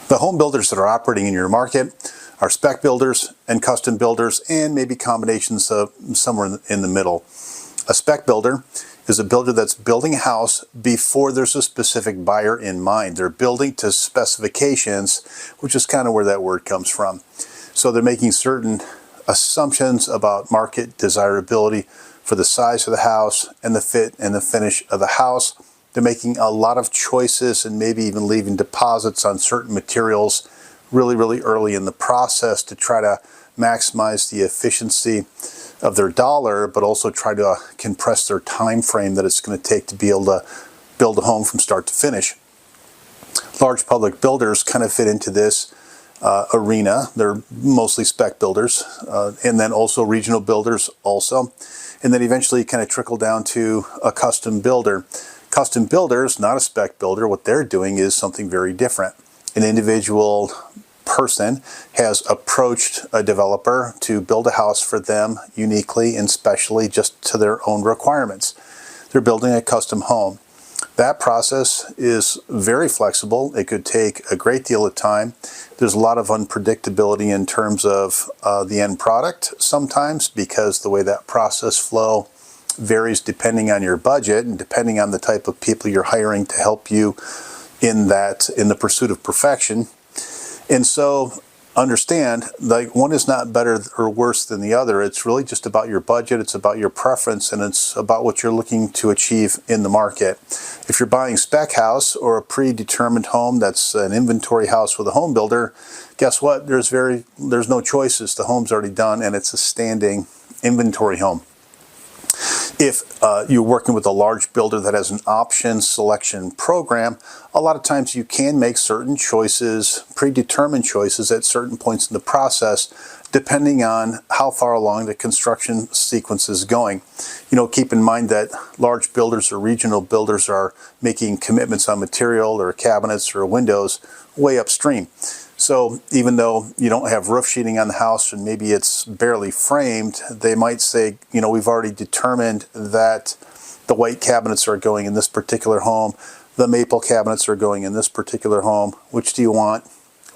The home builders that are operating in your market are spec builders and custom builders, and maybe combinations of somewhere in the middle. A spec builder is a builder that's building a house before there's a specific buyer in mind. They're building to specifications, which is kind of where that word comes from. So they're making certain assumptions about market desirability for the size of the house and the fit and the finish of the house. They're making a lot of choices and maybe even leaving deposits on certain materials really early in the process to try to maximize the efficiency of their dollar, but also try to compress their time frame that it's going to take to be able to build a home from start to finish. Large public builders kind of fit into this arena. They're mostly spec builders, and then also regional builders also, and then eventually kind of trickle down to a custom builder. Custom builders, not a spec builder, what they're doing is something very different. An individual person has approached a developer to build a house for them uniquely and specially just to their own requirements. They're building a custom home. That process is very flexible. It could take a great deal of time. There's a lot of unpredictability in terms of the end product sometimes, because the way that process flow varies depending on your budget and depending on the type of people you're hiring to help you in the pursuit of perfection. And so understand, like, one is not better or worse than the other. It's really just about your budget, it's about your preference, and it's about what you're looking to achieve in the market. If you're buying spec house or a predetermined home that's an inventory house with a home builder, guess what? There's no choices. The home's already done and it's a standing inventory home. If you're working with a large builder that has an option selection program, a lot of times you can make certain choices, predetermined choices at certain points in the process, depending on how far along the construction sequence is going. You know, keep in mind that large builders or regional builders are making commitments on material or cabinets or windows way upstream. So even though you don't have roof sheeting on the house and maybe it's barely framed, they might say, you know, we've already determined that the white cabinets are going in this particular home, the maple cabinets are going in this particular home. Which do you want,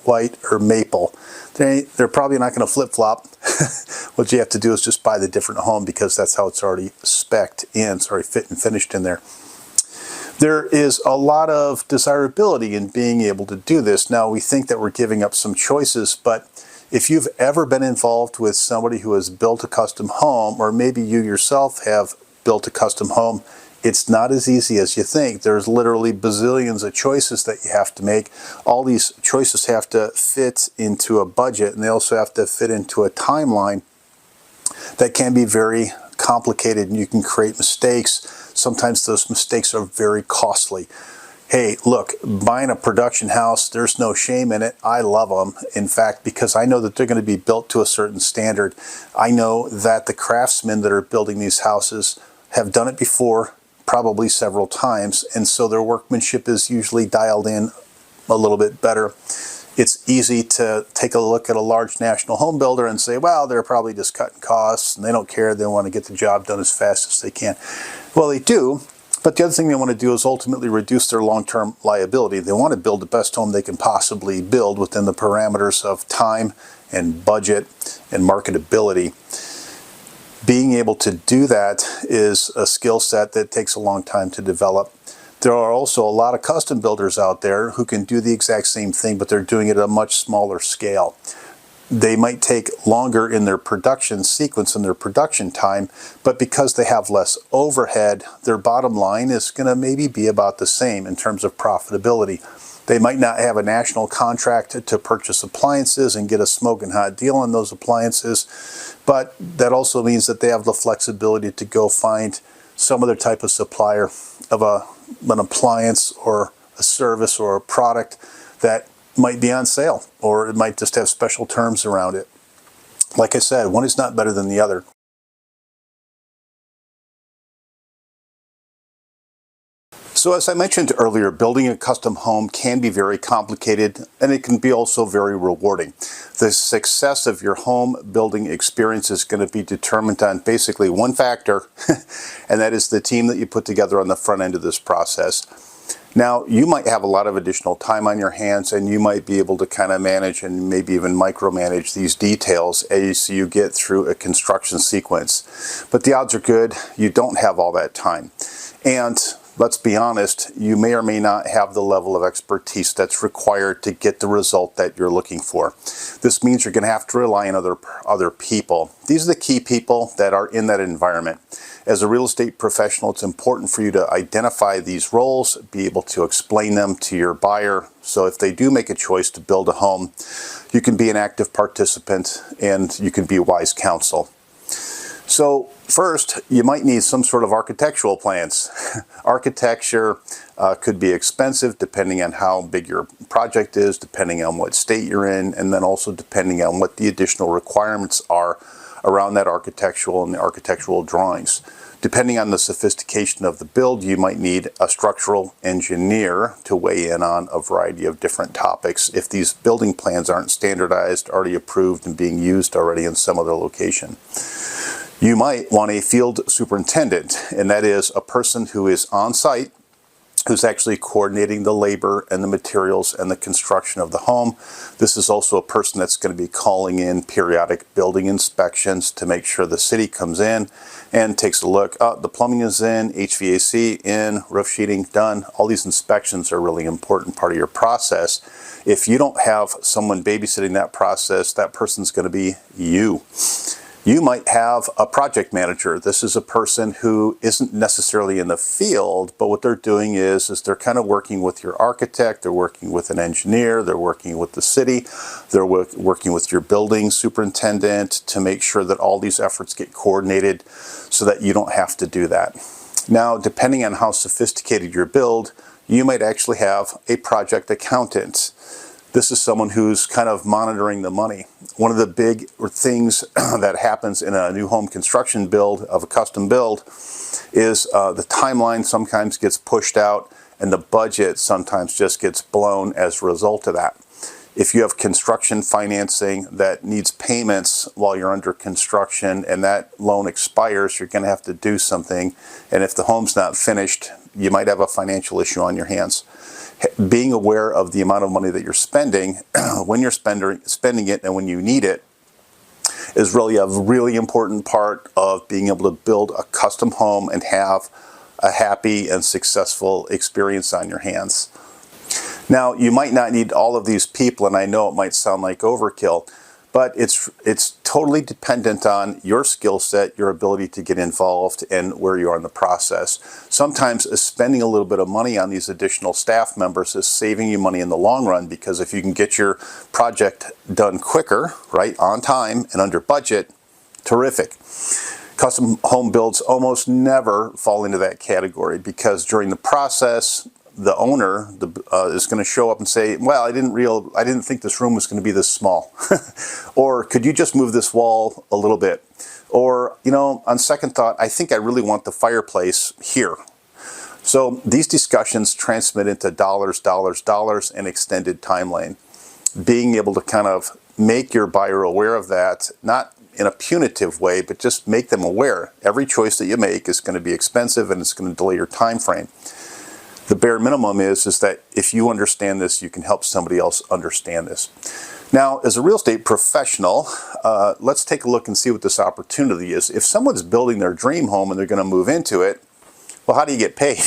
white or maple? They're probably not going to flip-flop. What you have to do is just buy the different home, because that's how it's already spec'd in, it's already fit and finished in there. There is a lot of desirability in being able to do this. Now, we think that we're giving up some choices, but if you've ever been involved with somebody who has built a custom home, or maybe you yourself have built a custom home, it's not as easy as you think. There's literally bazillions of choices that you have to make. All these choices have to fit into a budget, and they also have to fit into a timeline that can be very complicated, and you can create mistakes. Sometimes those mistakes are very costly. Hey, look, buying a production house, there's no shame in it. I love them. In fact, because I know that they're going to be built to a certain standard. I know that the craftsmen that are building these houses have done it before, probably several times, and so their workmanship is usually dialed in a little bit better. It's easy to take a look at a large national home builder and say, well, they're probably just cutting costs and they don't care. They want to get the job done as fast as they can. Well, they do, but the other thing they want to do is ultimately reduce their long-term liability. They want to build the best home they can possibly build within the parameters of time and budget and marketability. Being able to do that is a skill set that takes a long time to develop. There are also a lot of custom builders out there who can do the exact same thing, but they're doing it at a much smaller scale. They might take longer in their production sequence and their production time, but because they have less overhead, their bottom line is going to maybe be about the same in terms of profitability. They might not have a national contract to purchase appliances and get a smoking hot deal on those appliances, but that also means that they have the flexibility to go find some other type of supplier of an appliance or a service or a product that might be on sale, or it might just have special terms around it. Like I said, one is not better than the other. So as I mentioned earlier, building a custom home can be very complicated, and it can be also very rewarding. The success of your home building experience is going to be determined on basically one factor, and that is the team that you put together on the front end of this process. Now, you might have a lot of additional time on your hands, and you might be able to kind of manage and maybe even micromanage these details as you get through a construction sequence. But the odds are good you don't have all that time. And let's be honest, you may or may not have the level of expertise that's required to get the result that you're looking for. This means you're going to have to rely on other people. These are the key people that are in that environment. As a real estate professional, it's important for you to identify these roles, be able to explain them to your buyer, so if they do make a choice to build a home, you can be an active participant and you can be wise counsel. So first, you might need some sort of architectural plans. Architecture could be expensive depending on how big your project is, depending on what state you're in, and then also depending on what the additional requirements are around that architectural and the architectural drawings. Depending on the sophistication of the build, you might need a structural engineer to weigh in on a variety of different topics if these building plans aren't standardized, already approved, and being used already in some other location. You might want a field superintendent, and that is a person who is on site, who's actually coordinating the labor and the materials and the construction of the home. This is also a person that's going to be calling in periodic building inspections to make sure the city comes in and takes a look. The plumbing is in, HVAC in, roof sheeting done. All these inspections are a really important part of your process. If you don't have someone babysitting that process, that person's going to be you. You might have a project manager. This is a person who isn't necessarily in the field, but what they're doing is they're kind of working with your architect, they're working with an engineer, they're working with the city, they're working with your building superintendent to make sure that all these efforts get coordinated so that you don't have to do that. Now, depending on how sophisticated your build, you might actually have a project accountant. This is someone who's kind of monitoring the money. One of the big things that happens in a new home construction build of a custom build is the timeline sometimes gets pushed out and the budget sometimes just gets blown as a result of that. If you have construction financing that needs payments while you're under construction and that loan expires, you're going to have to do something. And if the home's not finished, you might have a financial issue on your hands. Being aware of the amount of money that you're spending, when you're spending it and when you need it, is really a really important part of being able to build a custom home and have a happy and successful experience on your hands. Now, you might not need all of these people, and I know it might sound like overkill, but it's totally dependent on your skill set, your ability to get involved, and where you are in the process. Sometimes spending a little bit of money on these additional staff members is saving you money in the long run, because if you can get your project done quicker, right, on time and under budget, terrific. Custom home builds almost never fall into that category, because during the process, the owner is going to show up and say, well, I didn't think this room was going to be this small. Or could you just move this wall a little bit? Or, you know, on second thought, I think I really want the fireplace here. So these discussions transmit into dollars, and extended timeline. Being able to kind of make your buyer aware of that, not in a punitive way, but just make them aware. Every choice that you make is going to be expensive and it's going to delay your time frame. The bare minimum is that if you understand this, you can help somebody else understand this. Now, as a real estate professional, let's take a look and see what this opportunity is. If someone's building their dream home and they're going to move into it, well, how do you get paid?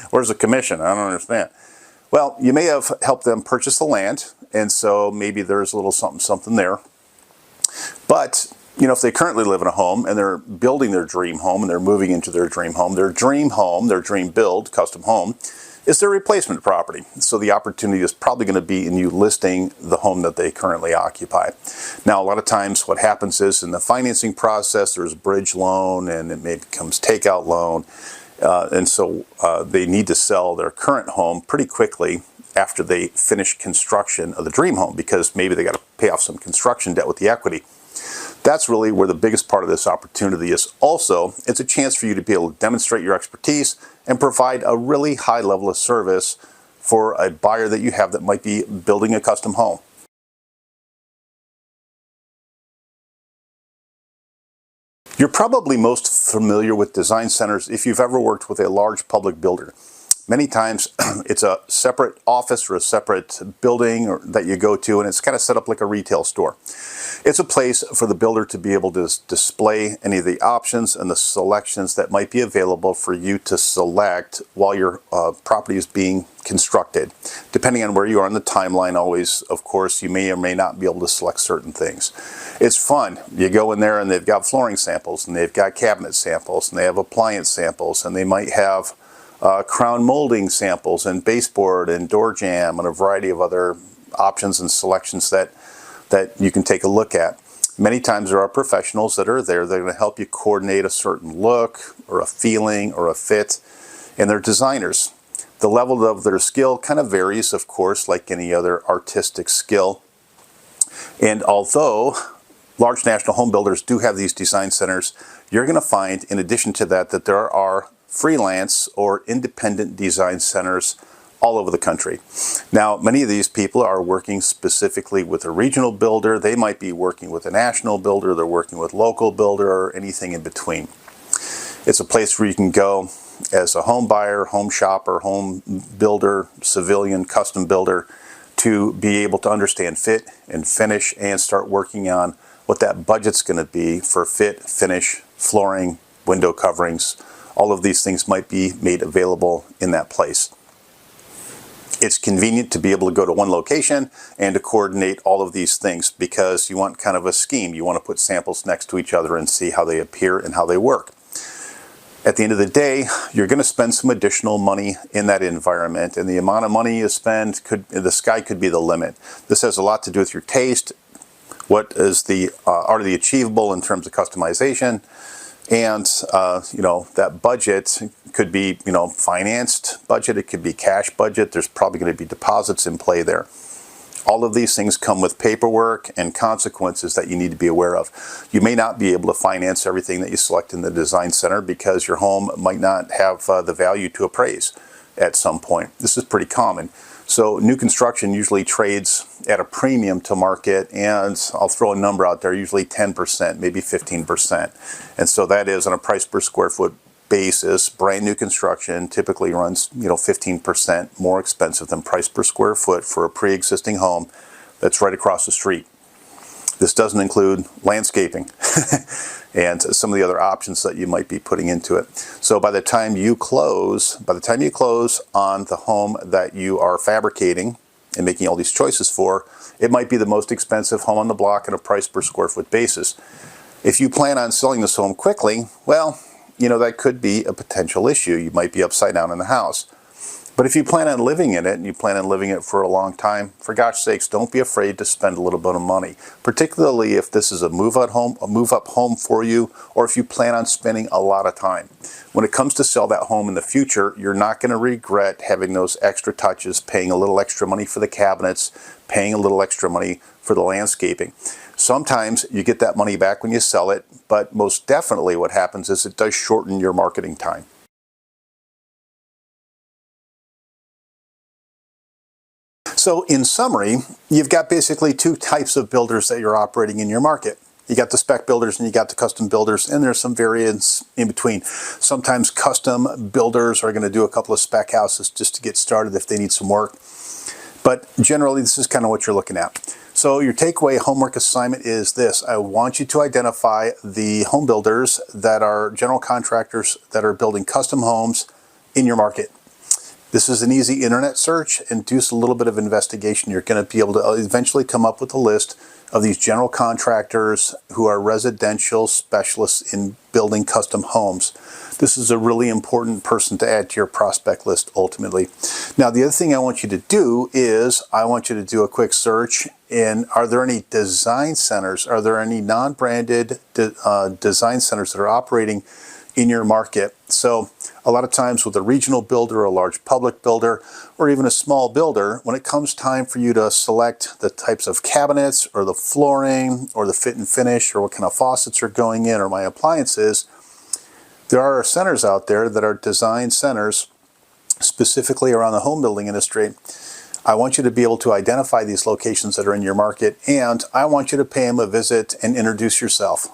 Where's the commission? I don't understand. Well, you may have helped them purchase the land, and so maybe there's a little something there. But you know, if they currently live in a home and they're building their dream home and they're moving into their dream home, their dream build, custom home, is their replacement property. So the opportunity is probably going to be in you listing the home that they currently occupy. Now, a lot of times what happens is in the financing process, there's a bridge loan and it may becomes takeout loan. And so they need to sell their current home pretty quickly after they finish construction of the dream home, because maybe they got to pay off some construction debt with the equity. That's really where the biggest part of this opportunity is. Also, it's a chance for you to be able to demonstrate your expertise and provide a really high level of service for a buyer that you have that might be building a custom home. You're probably most familiar with design centers if you've ever worked with a large public builder. Many times it's a separate office or a separate building that you go to, and it's kind of set up like a retail store. It's a place for the builder to be able to display any of the options and the selections that might be available for you to select while your property is being constructed. Depending on where you are in the timeline, always, of course, you may or may not be able to select certain things. It's fun. You go in there and they've got flooring samples, and they've got cabinet samples, and they have appliance samples, and they might have crown molding samples and baseboard and door jamb and a variety of other options and selections that you can take a look at. Many times there are professionals that are there. They're going to help you coordinate a certain look or a feeling or a fit, and they're designers. The level of their skill kind of varies, of course, like any other artistic skill. And although large national home builders do have these design centers, you're going to find, in addition to that, that there are freelance or independent design centers all over the country. Now, many of these people are working specifically with a regional builder. They might be working with a national builder. They're working with local builder or anything in between. It's a place where you can go as a home buyer, home shopper, home builder, civilian, custom builder, to be able to understand fit and finish and start working on what that budget's going to be for fit, finish, flooring, window coverings. All of these things might be made available in that place. It's convenient to be able to go to one location and to coordinate all of these things because you want kind of a scheme. You want to put samples next to each other and see how they appear and how they work. At the end of the day, you're going to spend some additional money in that environment, and the amount of money you spend, the sky could be the limit. This has a lot to do with your taste, what is are the achievable in terms of customization, and that budget could be financed budget, it could be cash budget. There's probably going to be deposits in play there. All of these things come with paperwork and consequences that you need to be aware of. You may not be able to finance everything that you select in the design center because your home might not have the value to appraise at some point. This is pretty common. So new construction usually trades at a premium to market, and I'll throw a number out there, usually 10%, maybe 15%. And so that is on a price per square foot basis. Brand new construction typically runs 15% more expensive than price per square foot for a pre-existing home that's right across the street. This doesn't include landscaping and some of the other options that you might be putting into it. So by the time you close on the home that you are fabricating and making all these choices for, it might be the most expensive home on the block on a price per square foot basis. If you plan on selling this home quickly, well, that could be a potential issue. You might be upside down in the house. But if you plan on living in it, and you plan on living it for a long time, for gosh sakes, don't be afraid to spend a little bit of money, particularly if this is a move-up home for you, or if you plan on spending a lot of time. When it comes to sell that home in the future, you're not going to regret having those extra touches, paying a little extra money for the cabinets, paying a little extra money for the landscaping. Sometimes you get that money back when you sell it, but most definitely what happens is it does shorten your marketing time. So in summary, you've got basically two types of builders that you're operating in your market. You got the spec builders and you got the custom builders, and there's some variance in between. Sometimes custom builders are going to do a couple of spec houses just to get started if they need some work. But generally, this is kind of what you're looking at. So your takeaway homework assignment is this. I want you to identify the home builders that are general contractors that are building custom homes in your market. This is an easy internet search, and do a little bit of investigation. You're going to be able to eventually come up with a list of these general contractors who are residential specialists in building custom homes. This is a really important person to add to your prospect list ultimately. Now, the other thing I want you to do is I want you to do a quick search in, are there any design centers? Are there any non-branded design centers that are operating in your market? So a lot of times with a regional builder, a large public builder, or even a small builder, when it comes time for you to select the types of cabinets or the flooring or the fit and finish or what kind of faucets are going in or my appliances, there are centers out there that are design centers specifically around the home building industry. I want you to be able to identify these locations that are in your market, and I want you to pay them a visit and introduce yourself.